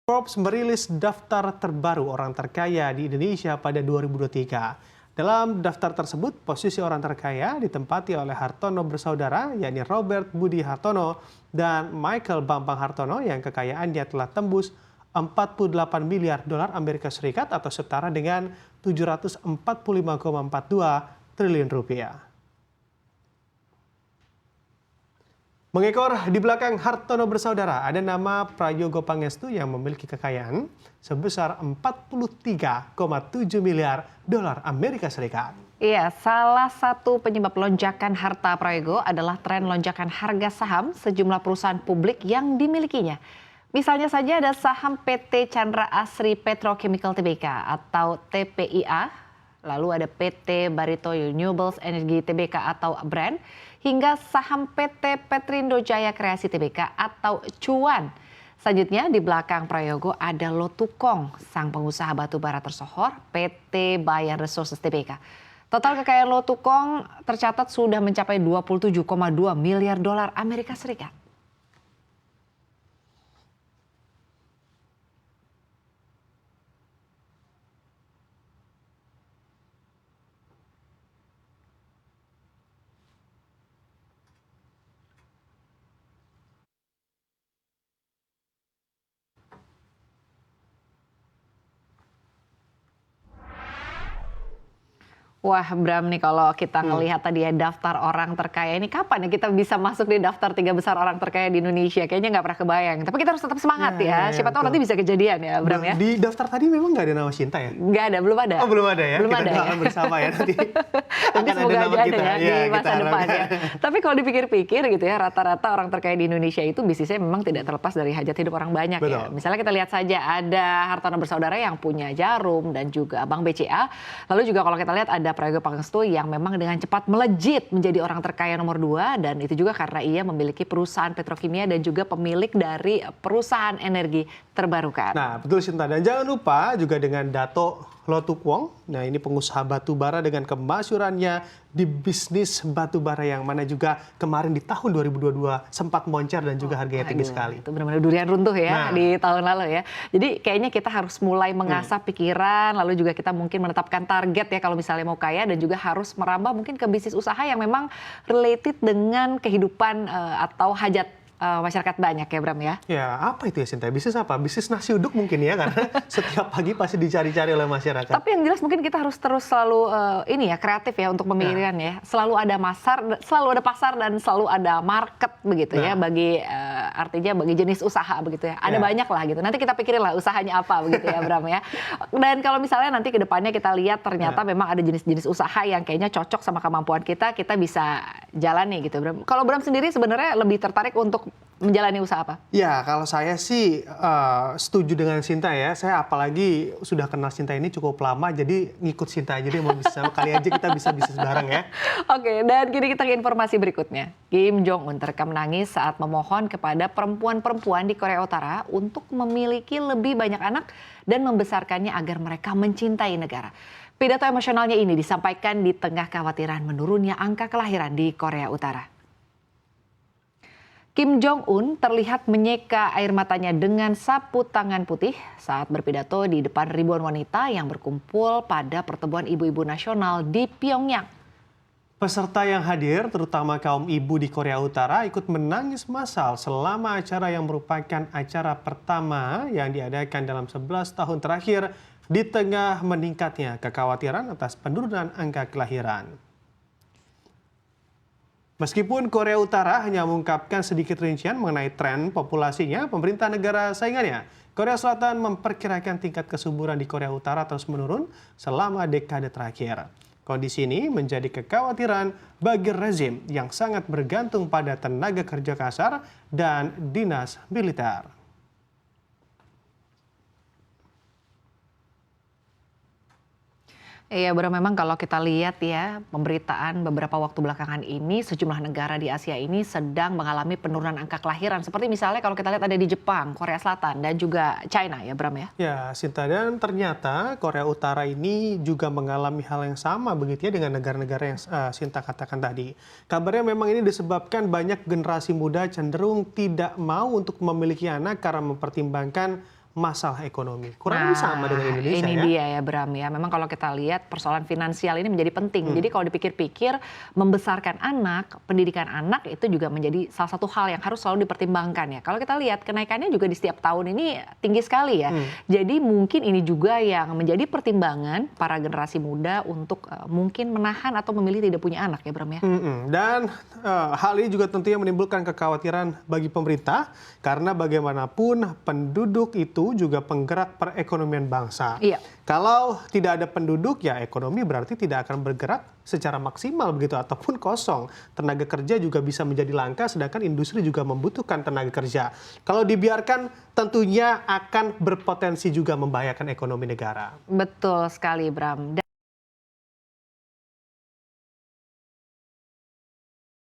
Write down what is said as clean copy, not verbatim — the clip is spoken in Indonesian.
Forbes merilis daftar terbaru orang terkaya di Indonesia pada 2023. Dalam daftar tersebut, posisi orang terkaya ditempati oleh Hartono bersaudara, yakni Robert Budi Hartono dan Michael Bambang Hartono yang kekayaannya telah tembus 48 miliar dolar Amerika Serikat atau setara dengan 745,42 triliun rupiah. Mengekor di belakang Hartono bersaudara, ada nama Prayogo Pangestu yang memiliki kekayaan sebesar 43,7 miliar dolar Amerika Serikat. Iya, salah satu penyebab lonjakan harta Prayogo adalah tren lonjakan harga saham sejumlah perusahaan publik yang dimilikinya. Misalnya saja ada saham PT Chandra Asri Petrochemical Tbk atau TPIA, lalu ada PT Barito Renewables Energy Tbk atau BRAN, hingga saham PT Petrindo Jaya Kreasi Tbk atau Cuan. Selanjutnya di belakang Prayogo ada Lotukong, sang pengusaha batubara tersohor PT Bayan Resources Tbk. Total kekayaan Lotukong tercatat sudah mencapai 27,2 miliar dolar Amerika Serikat. Wah, Bram nih kalau kita ngelihat tadi ya daftar orang terkaya ini, kapan ya kita bisa masuk di daftar 3 besar orang terkaya di Indonesia? Kayaknya nggak pernah kebayang. Tapi kita harus tetap semangat ya. Siapa tahu nanti bisa kejadian ya, Bram ya. Di daftar tadi memang nggak ada nama Shinta ya? Nggak ada, belum ada. Oh, belum ada ya? Belum kita ada doakan bersama ya nanti. Nanti semoga aja ada ya di masa depan ya. Tapi kalau dipikir-pikir gitu ya, rata-rata orang terkaya di Indonesia itu bisnisnya memang tidak terlepas dari hajat hidup orang banyak. Betul. Ya. Misalnya kita lihat saja ada Hartono bersaudara yang punya Jarum dan juga Bank BCA. Lalu juga kalau kita lihat ada Prayogo Pangestu yang memang dengan cepat melejit menjadi orang terkaya nomor 2, dan itu juga karena ia memiliki perusahaan petrokimia dan juga pemilik dari perusahaan energi terbarukan. Nah, betul Shinta. Dan jangan lupa juga dengan Dato Lotukwong. Nah, ini pengusaha batubara dengan kemasyurannya di bisnis batubara yang mana juga kemarin di tahun 2022 sempat moncer dan juga harganya tinggi sekali. Itu benar-benar durian runtuh ya di tahun lalu ya. Jadi kayaknya kita harus mulai mengasah pikiran, lalu juga kita mungkin menetapkan target ya kalau misalnya mau kaya, dan juga harus merambah mungkin ke bisnis usaha yang memang related dengan kehidupan atau hajat masyarakat banyak ya, Bram ya. Ya, apa itu ya Shinta? Bisnis apa? Bisnis nasi uduk mungkin ya, karena setiap pagi pasti dicari-cari oleh masyarakat. Tapi yang jelas mungkin kita harus terus selalu ini ya, kreatif ya untuk memikirkan ya. Selalu ada pasar dan selalu ada market begitu ya, bagi artinya bagi jenis usaha begitu ya. Ada banyak lah gitu. Nanti kita pikirin lah usahanya apa begitu ya, Bram ya. Dan kalau misalnya nanti ke depannya kita lihat ternyata memang ada jenis-jenis usaha yang kayaknya cocok sama kemampuan kita bisa jalani gitu, Bram. Kalau Bram sendiri sebenarnya lebih tertarik untuk menjalani usaha apa? Ya, kalau saya sih setuju dengan Shinta ya. Saya apalagi sudah kenal Shinta ini cukup lama, jadi ngikut Shinta aja deh mau bisnis sama. Kali aja kita bisa bisnis bareng ya. Oke, dan kini kita ke informasi berikutnya. Kim Jong Un terekam menangis saat memohon kepada perempuan-perempuan di Korea Utara untuk memiliki lebih banyak anak dan membesarkannya agar mereka mencintai negara. Pidato emosionalnya ini disampaikan di tengah kekhawatiran menurunnya angka kelahiran di Korea Utara. Kim Jong Un terlihat menyeka air matanya dengan sapu tangan putih saat berpidato di depan ribuan wanita yang berkumpul pada pertemuan ibu-ibu nasional di Pyongyang. Peserta yang hadir, terutama kaum ibu di Korea Utara, ikut menangis massal selama acara yang merupakan acara pertama yang diadakan dalam 11 tahun terakhir di tengah meningkatnya kekhawatiran atas penurunan angka kelahiran. Meskipun Korea Utara hanya mengungkapkan sedikit rincian mengenai tren populasinya, pemerintah negara saingannya, Korea Selatan memperkirakan tingkat kesuburan di Korea Utara terus menurun selama dekade terakhir. Kondisi ini menjadi kekhawatiran bagi rezim yang sangat bergantung pada tenaga kerja kasar dan dinas militer. Iya, Bro, memang kalau kita lihat ya pemberitaan beberapa waktu belakangan ini sejumlah negara di Asia ini sedang mengalami penurunan angka kelahiran. Seperti misalnya kalau kita lihat ada di Jepang, Korea Selatan, dan juga China ya, Bram ya. Ya, Shinta, dan ternyata Korea Utara ini juga mengalami hal yang sama begitu ya dengan negara-negara yang Shinta katakan tadi. Kabarnya memang ini disebabkan banyak generasi muda cenderung tidak mau untuk memiliki anak karena mempertimbangkan masalah ekonomi. Kurang lebih sama dengan Indonesia ini ya. dia ya Bram ya. Memang kalau kita lihat persoalan finansial ini menjadi penting. Jadi kalau dipikir-pikir membesarkan anak, pendidikan anak itu juga menjadi salah satu hal yang harus selalu dipertimbangkan ya. Kalau kita lihat kenaikannya juga di setiap tahun ini tinggi sekali ya. Jadi mungkin ini juga yang menjadi pertimbangan para generasi muda untuk mungkin menahan atau memilih tidak punya anak ya Bram ya. Dan hal ini juga tentunya menimbulkan kekhawatiran bagi pemerintah karena bagaimanapun penduduk itu juga penggerak perekonomian bangsa. Iya. Kalau tidak ada penduduk ya ekonomi berarti tidak akan bergerak secara maksimal begitu ataupun kosong. Tenaga kerja juga bisa menjadi langka sedangkan industri juga membutuhkan tenaga kerja. Kalau dibiarkan tentunya akan berpotensi juga membahayakan ekonomi negara. Betul sekali Bram.